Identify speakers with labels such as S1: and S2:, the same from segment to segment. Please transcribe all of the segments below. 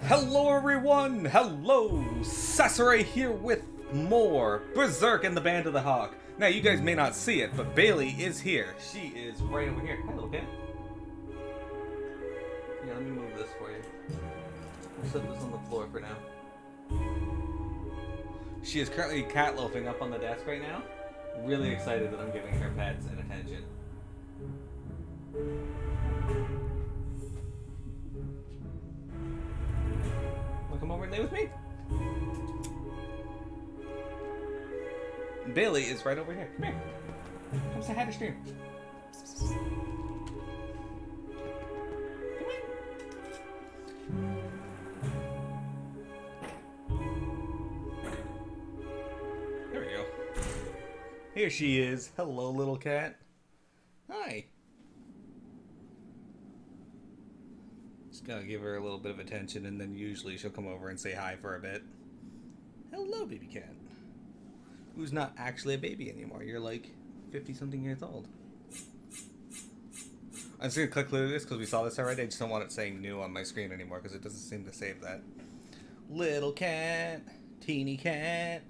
S1: Hello everyone! Hello! Sasore here with more Berserk and the Band of the Hawk. Now you guys may not see it, but Bailey is here. She is right over here. Hello, Ken. Yeah, let me move this for you. I'll set this on the floor for now. She is currently cat loafing up on the desk right now. Really excited that I'm giving her pets and attention. Come over and lay with me. Bailey is right over here. Come here. Come say hi to stream. Come in. There we go. Here she is. Hello, little cat. Hi. Gotta give her a little bit of attention, and then usually she'll come over and say hi for a bit. Hello, baby cat. Who's not actually a baby anymore. You're like 50-something years old. I'm just gonna click through this because we saw this already. I just don't want it saying new on my screen anymore because it doesn't seem to save that. Little cat. Teeny cat.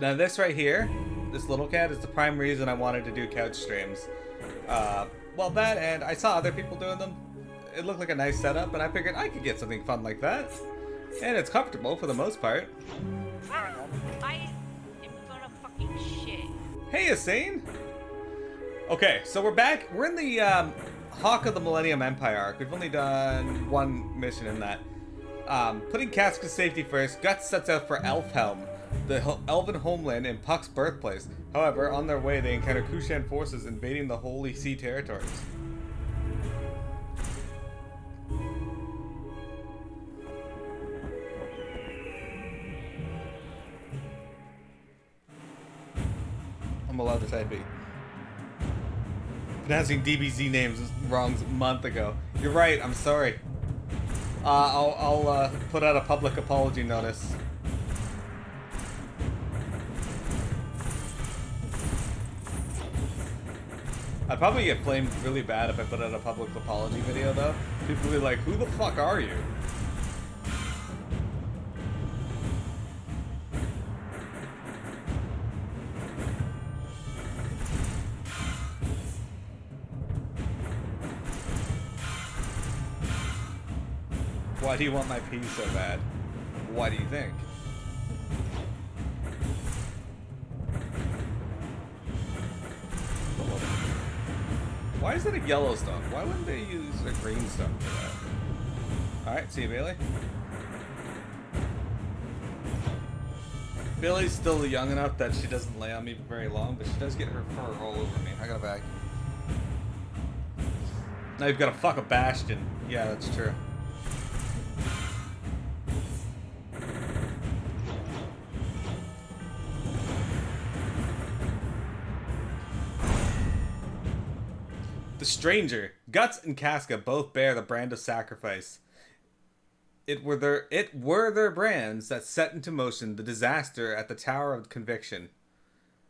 S1: Now this right here, this little cat, is the prime reason I wanted to do couch streams. Well, that, and I saw other people doing them. It looked like a nice setup, and I figured I could get something fun like that. And it's comfortable for the most part.
S2: I am gonna fucking shit.
S1: Hey, Yassine! Okay, so we're back. We're in the Hawk of the Millennium Empire arc. We've only done one mission in that. Putting Casca's safety first, Guts sets out for Elfheim, the elven homeland in Puck's birthplace. However, on their way, they encounter Kushan forces invading the Holy Sea territories. I'm allowed to type B. Pronouncing DBZ names wrong a month ago. You're right, I'm sorry. I'll put out a public apology notice. I'd probably get flamed really bad if I put out a public apology video, though. People will be like, who the fuck are you? Why do you want my pee so bad? Why do you think? Why is it a yellow stone? Why wouldn't they use a green stone for that? Alright, see you, Bailey. Bailey's still young enough that she doesn't lay on me for very long, but she does get her fur all over me. I got a vacuum. Now you've got to fuck a bastion. Yeah, that's true. The Stranger. Guts and Casca both bear the brand of sacrifice. It were their brands that set into motion the disaster at the Tower of Conviction.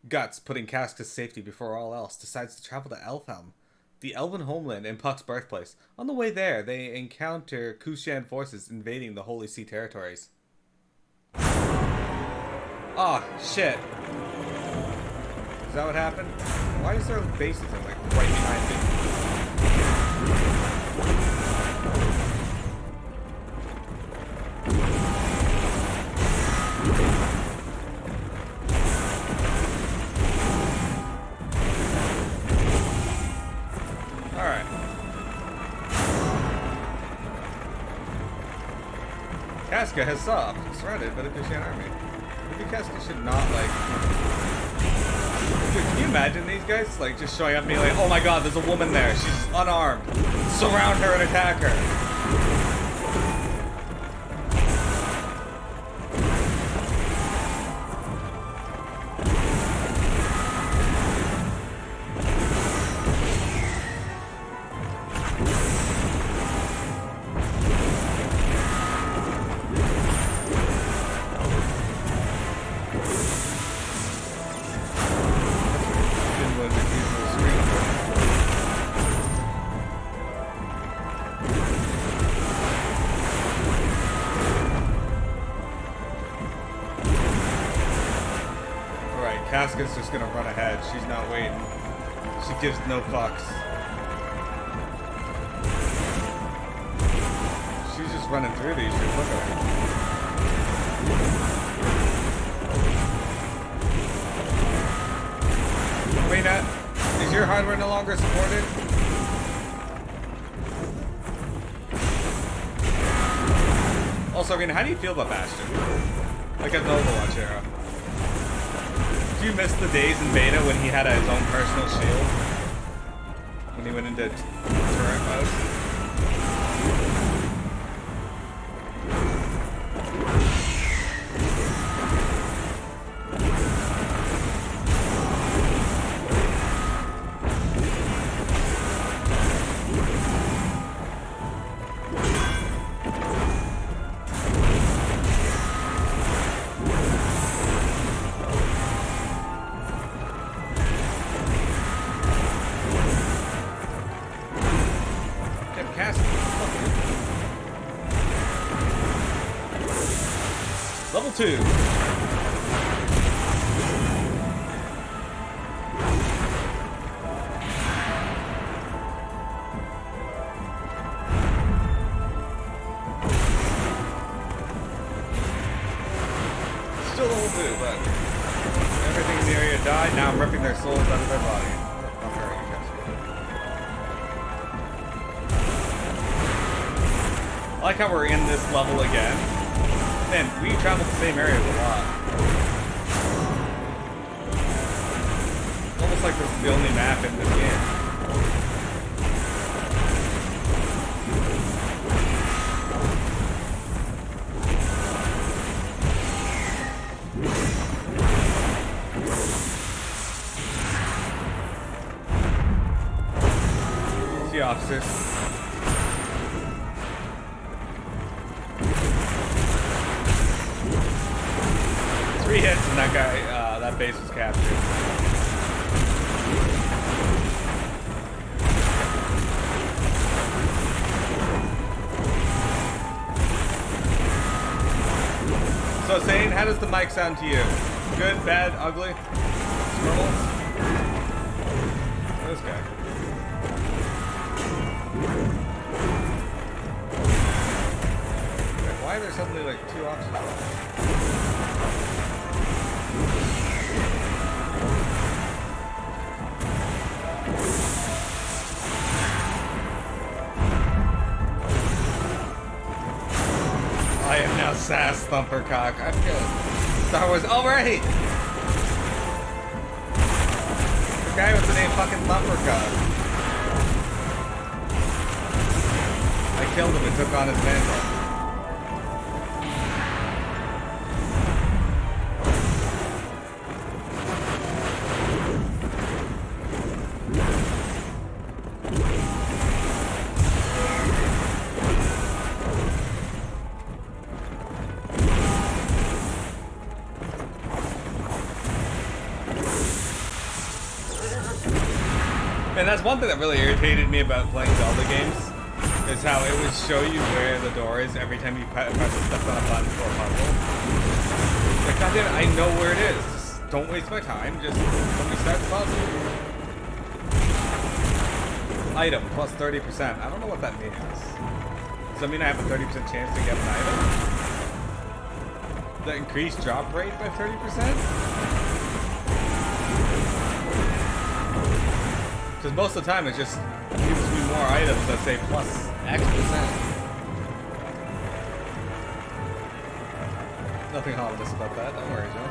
S1: Guts, putting Casca's safety before all else, decides to travel to Elfheim, the elven homeland in Puck's birthplace. On the way there, they encounter Kushan forces invading the Holy Sea territories. Oh, shit. Is that what happened? Why is there bases like right behind me? Alright. Casca has surrounded by the Kushan army. Maybe Casca should not, like... Dude, can you imagine these guys, like, just showing up and being like, oh my god, there's a woman there, she's unarmed. Surround her and attack her. Casca's just gonna run ahead. She's not waiting. She gives no fucks. She's just running through these. Look at her. Rena, is your hardware no longer supported? Also, Rena, how do you feel about Bastion? Like as an Overwatch era. Do you miss the days in beta when he had his own personal shield? When he went into turret mode? Level 2. Still level 2, but everything in the area died. Now I'm ripping their souls out of their body. I like how we're in this level again. Man, we traveled the same areas a lot. It's almost like this is the only map in this game. See officers. 3 hits and that guy, that base was captured. So, Sane, how does the mic sound to you? Good, bad, ugly? Scribbles? This guy. Wait, why are there suddenly like 2 options? I am now Sass Thumpercock. I forget. Star Wars. All right. The guy with the name fucking Thumpercock. I killed him and took on his mantle. And that's one thing that really irritated me about playing Zelda games, is how it would show you where the door is every time you press a step on a button for a puzzle. Like, goddamn it, I know where it is. Just don't waste my time. Just let me start the puzzle. Item plus 30%. I don't know what that means. Does that mean I have a 30% chance to get an item? Does that increase drop rate by 30%? Because most of the time it just gives me more items that say plus X%. Nothing ominous about that, don't worry, Joe.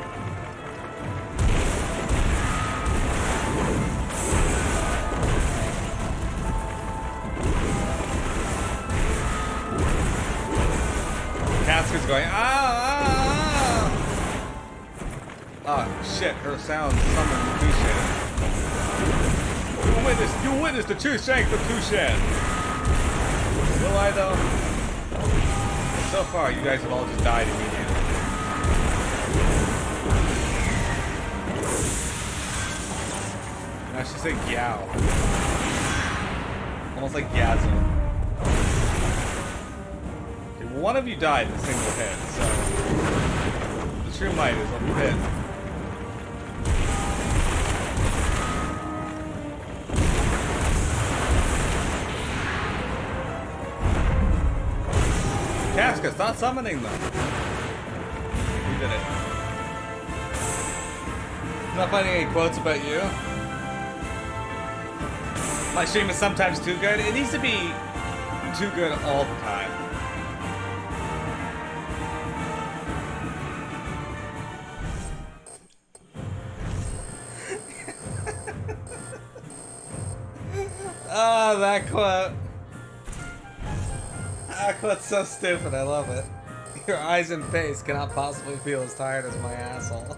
S1: Casca's going, ah! Oh shit, her sound summoned the Tushan. You witness the true strength of Tushan. Will I though? So far, you guys have all just died immediately. I should say Gyao. Almost like Gyazo. Okay, well, one of you died in a single hit, so the true might is what we hit. Casca, stop summoning them. You did it. Not finding any quotes about you. My stream is sometimes too good. It needs to be too good all the time. Ah, that quote. That quote's so stupid, I love it. Your eyes and face cannot possibly feel as tired as my asshole.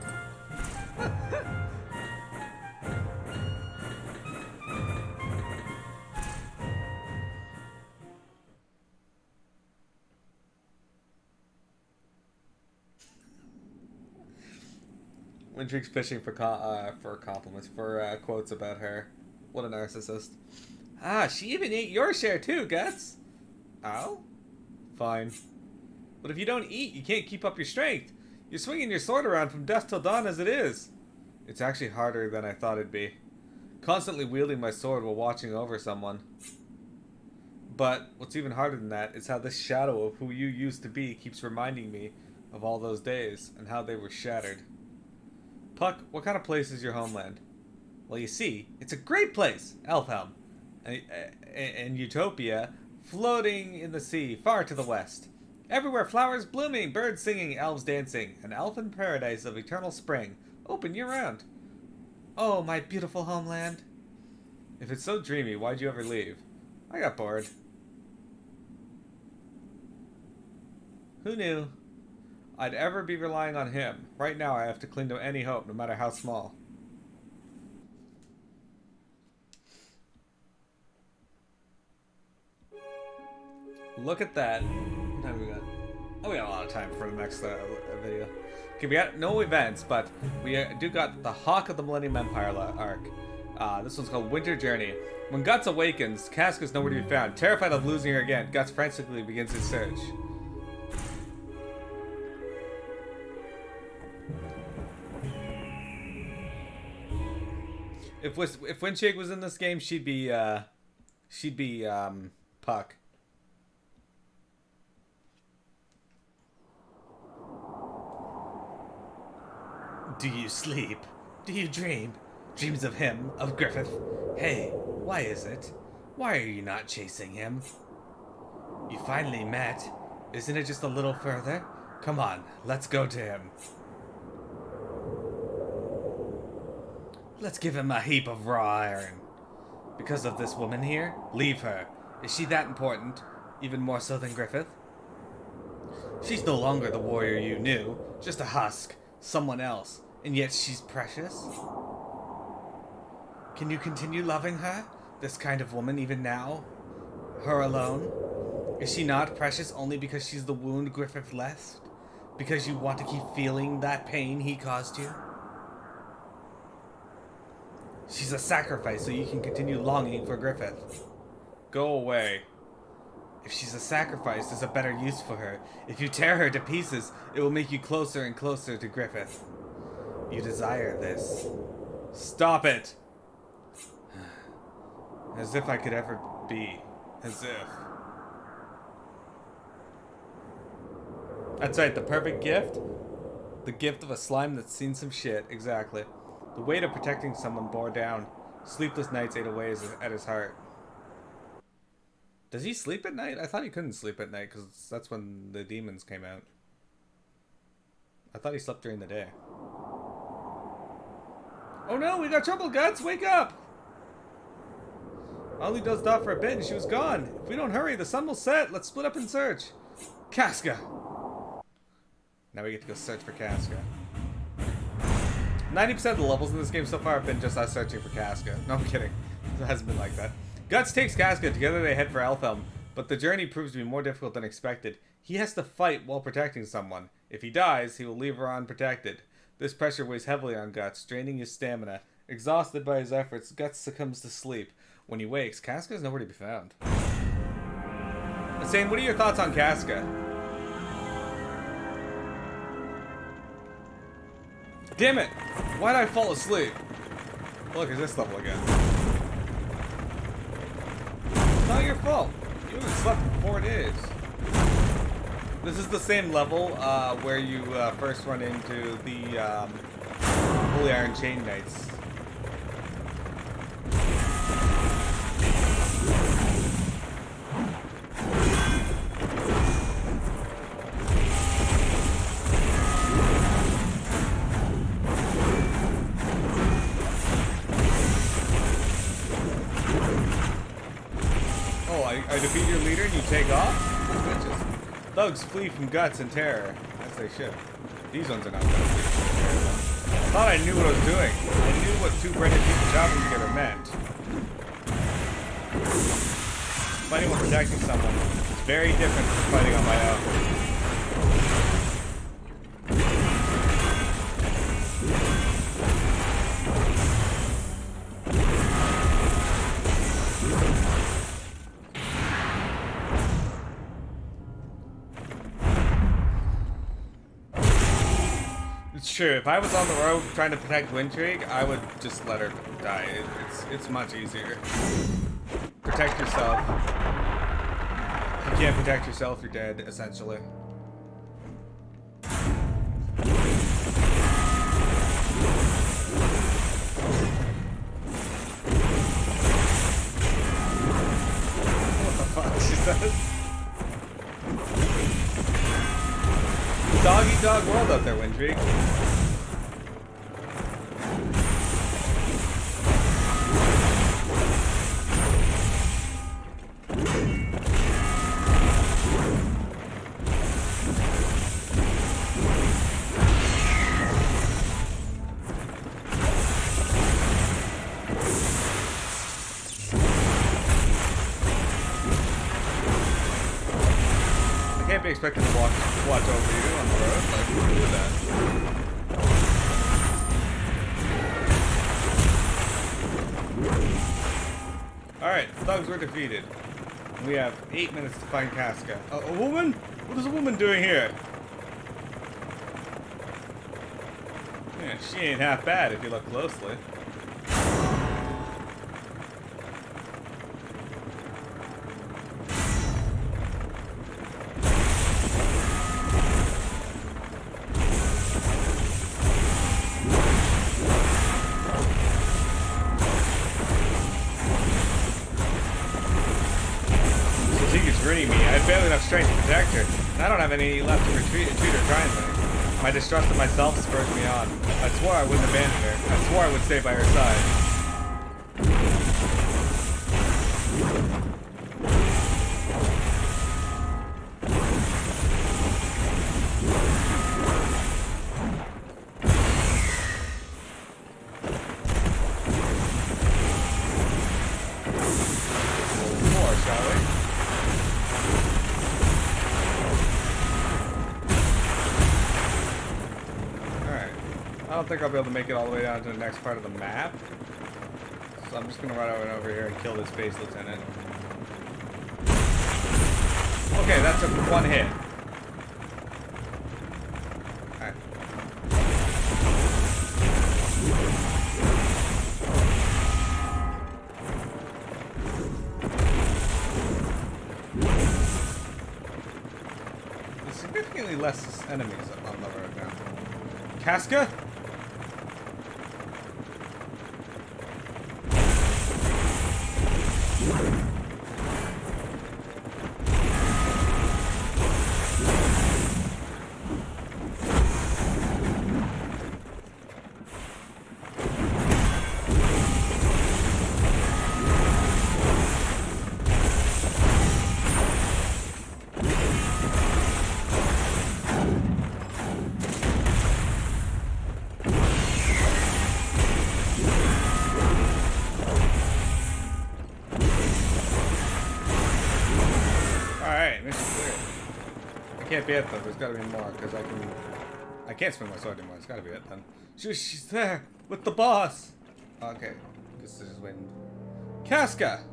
S1: Wintrick's fishing for compliments, for quotes about her. What a narcissist. Ah, she even ate your share too, Guts. Oh? Fine. But if you don't eat, you can't keep up your strength. You're swinging your sword around from dusk till dawn as it is. It's actually harder than I thought it'd be. Constantly wielding my sword while watching over someone. But what's even harder than that is how this shadow of who you used to be keeps reminding me of all those days and how they were shattered. Puck, what kind of place is your homeland? Well, you see, it's a great place, Elfheim. And Utopia, floating in the sea, far to the west. Everywhere flowers blooming, birds singing, elves dancing. An elfin paradise of eternal spring, open year-round. Oh, my beautiful homeland. If it's so dreamy, why'd you ever leave? I got bored. Who knew I'd ever be relying on him? Right now I have to cling to any hope, no matter how small. Look at that. What time we got? Oh, we got a lot of time for the next video. Okay, we got no events, but we do got the Hawk of the Millennium Empire arc. This one's called Winter Journey. When Guts awakens, Casca's nowhere to be found. Terrified of losing her again, Guts frantically begins his search. If Windshake was in this game, she'd be Puck. Do you sleep? Do you dream? Dreams of him, of Griffith? Hey, why is it? Why are you not chasing him? You finally met. Isn't it just a little further? Come on, let's go to him. Let's give him a heap of raw iron. Because of this woman here? Leave her. Is she that important? Even more so than Griffith? She's no longer the warrior you knew. Just a husk. Someone else. And yet she's precious? Can you continue loving her? This kind of woman even now? Her alone? Is she not precious only because she's the wound Griffith left? Because you want to keep feeling that pain he caused you? She's a sacrifice so you can continue longing for Griffith. Go away. If she's a sacrifice, there's a better use for her. If you tear her to pieces, it will make you closer and closer to Griffith. You desire this. Stop it! As if I could ever be. As if. That's right, the perfect gift? The gift of a slime that's seen some shit, exactly. The weight of protecting someone bore down. Sleepless nights ate away at his heart. Does he sleep at night? I thought he couldn't sleep at night because that's when the demons came out. I thought he slept during the day. Oh no, we got trouble, Guts! Wake up! I only dozed off for a bit and she was gone. If we don't hurry, the sun will set. Let's split up and search. Casca! Now we get to go search for Casca. 90% of the levels in this game so far have been just us searching for Casca. No, I'm kidding. It hasn't been like that. Guts takes Casca. Together they head for Elfheim, but the journey proves to be more difficult than expected. He has to fight while protecting someone. If he dies, he will leave her unprotected. This pressure weighs heavily on Guts, draining his stamina. Exhausted by his efforts, Guts succumbs to sleep. When he wakes, Casca is nowhere to be found. Insane, what are your thoughts on Casca? Damn it! Why'd I fall asleep? Look at this level again. It's not your fault. You haven't slept for 4 days. This is the same level where you first run into the Holy Iron Chain Knights. Oh, I defeat your leader and you take off? Bitches. Thugs flee from guts and terror, as they should. These ones are not gonna flee from terror. I thought I knew what I was doing. I knew what two branded people traveling together meant. Fighting while protecting someone is very different from fighting on my own. It's true. If I was on the road trying to protect Windrig, I would just let her die. It's much easier. Protect yourself. If you can't protect yourself, you're dead, essentially. What the fuck, she says? Dog-eat-dog world out there, Windrig. I can't be expected to watch over you on the road. Like, who would do that? Alright, the thugs were defeated. We have 8 minutes to find Casca. A woman? What is a woman doing here? Yeah, she ain't half bad if you look closely. Me. I have barely enough strength to protect her, and I don't have any left to retreat or try and things. My distrust of myself spurs me on. I swore I wouldn't abandon her. I swore I would stay by her side. More, shall we? I don't think I'll be able to make it all the way down to the next part of the map. So I'm just gonna run over here and kill this base lieutenant. Okay, that took one hit. Alright. There's significantly less enemies up on the road now. Casca? Alright, mission clear. I can't be it though, there's gotta be more, because I can't swing my sword anymore, it's gotta be it then. She's there, with the boss! Okay, this is wind. Casca!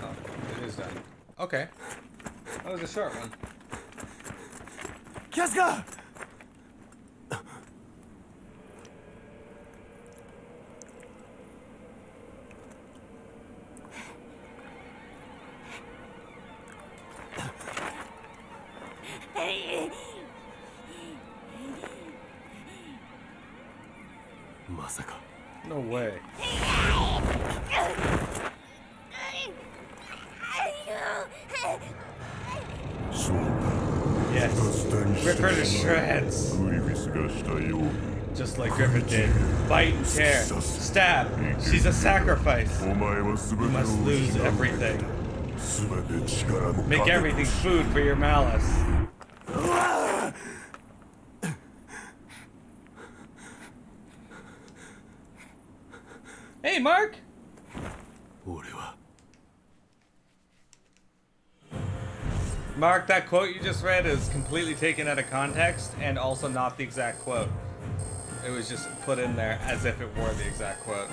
S1: Oh, it is done. Okay. That was a short one.
S3: Casca!
S1: No way. Yes. Rip her to shreds. Just like Griffin did. Bite and tear. Stab. She's a sacrifice. You must lose everything. Make everything food for your malice. Hey, Mark! Mark, that quote you just read is completely taken out of context and also not the exact quote. It was just put in there as if it were the exact quote.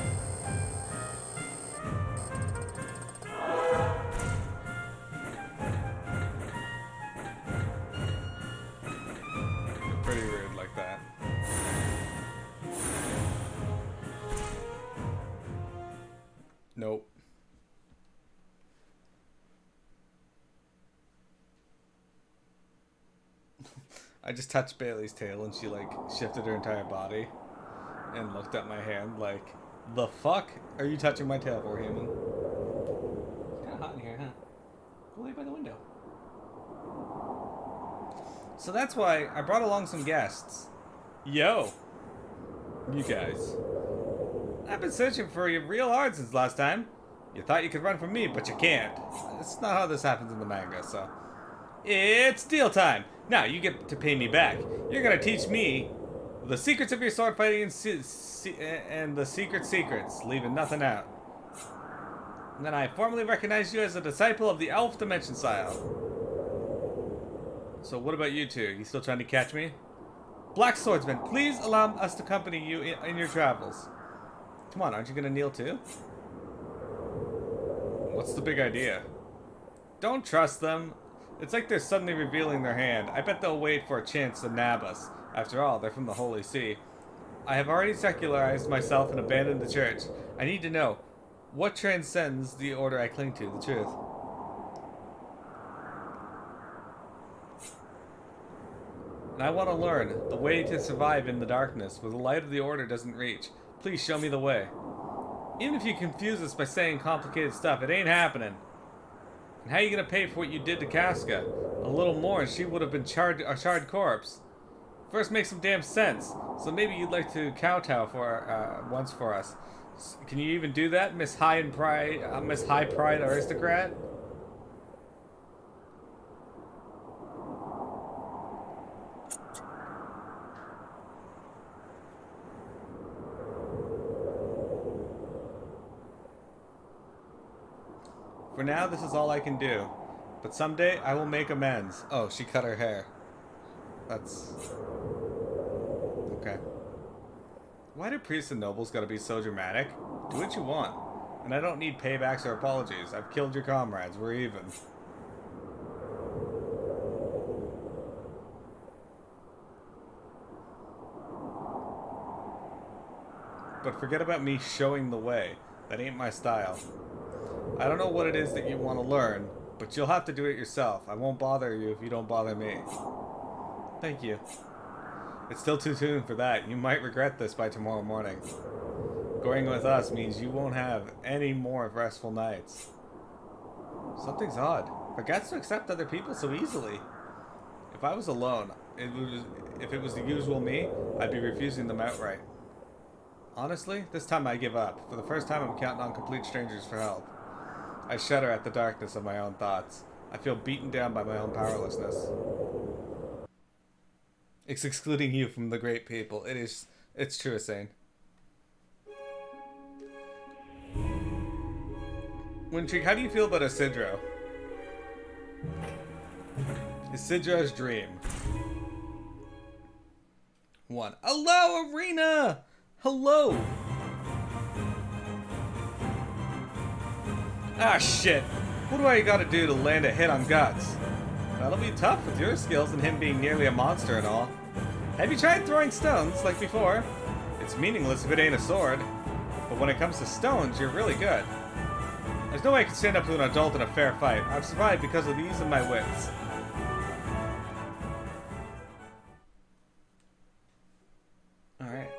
S1: You're pretty rude like that. Nope. I just touched Bailey's tail and she like shifted her entire body and looked at my hand like, the fuck are you touching my tail for, human? It's kind of hot in here, huh? Go lay by the window. So that's why I brought along some guests. Yo, you guys. I've been searching for you real hard since last time. You thought you could run from me, but you can't. It's not how this happens in the manga, so. It's deal time. Now you get to pay me back. You're gonna teach me the secrets of your sword fighting and the secrets, leaving nothing out. And then I formally recognize you as a disciple of the Elf Dimension style. So what about you two? You still trying to catch me? Black Swordsman, please allow us to accompany you in your travels. Come on, aren't you gonna kneel too? What's the big idea? Don't trust them. It's like they're suddenly revealing their hand. I bet they'll wait for a chance to nab us. After all, they're from the Holy See. I have already secularized myself and abandoned the church. I need to know, what transcends the order I cling to, the truth? And I want to learn the way to survive in the darkness where the light of the order doesn't reach. Please show me the way. Even if you confuse us by saying complicated stuff, it ain't happening. And how are you going to pay for what you did to Casca? A little more and she would have been a charred corpse. First, make some damn sense. So maybe you'd like to kowtow for once for us. Can you even do that, Miss High Pride aristocrat? For now, this is all I can do. But someday, I will make amends. Oh, she cut her hair. That's... okay. Why do priests and nobles gotta be so dramatic? Do what you want. And I don't need paybacks or apologies. I've killed your comrades. We're even. But forget about me showing the way. That ain't my style. I don't know what it is that you want to learn, but you'll have to do it yourself. I won't bother you if you don't bother me. Thank you. It's still too soon for that. You might regret this by tomorrow morning. Going with us means you won't have any more restful nights. Something's odd. Forgets to accept other people so easily. If I was alone, if it was the usual me, I'd be refusing them outright. Honestly, this time I give up. For the first time, I'm counting on complete strangers for help. I shudder at the darkness of my own thoughts. I feel beaten down by my own powerlessness. It's excluding you from the great people. It's true, Asane. Wintrigue, how do you feel about Isidro? Isidro's dream. 1. Hello, Arena! Hello! Ah, shit. What do I gotta do to land a hit on Guts? That'll be tough with your skills and him being nearly a monster and all. Have you tried throwing stones like before? It's meaningless if it ain't a sword. But when it comes to stones, you're really good. There's no way I can stand up to an adult in a fair fight. I've survived because of the use of my wits. All right.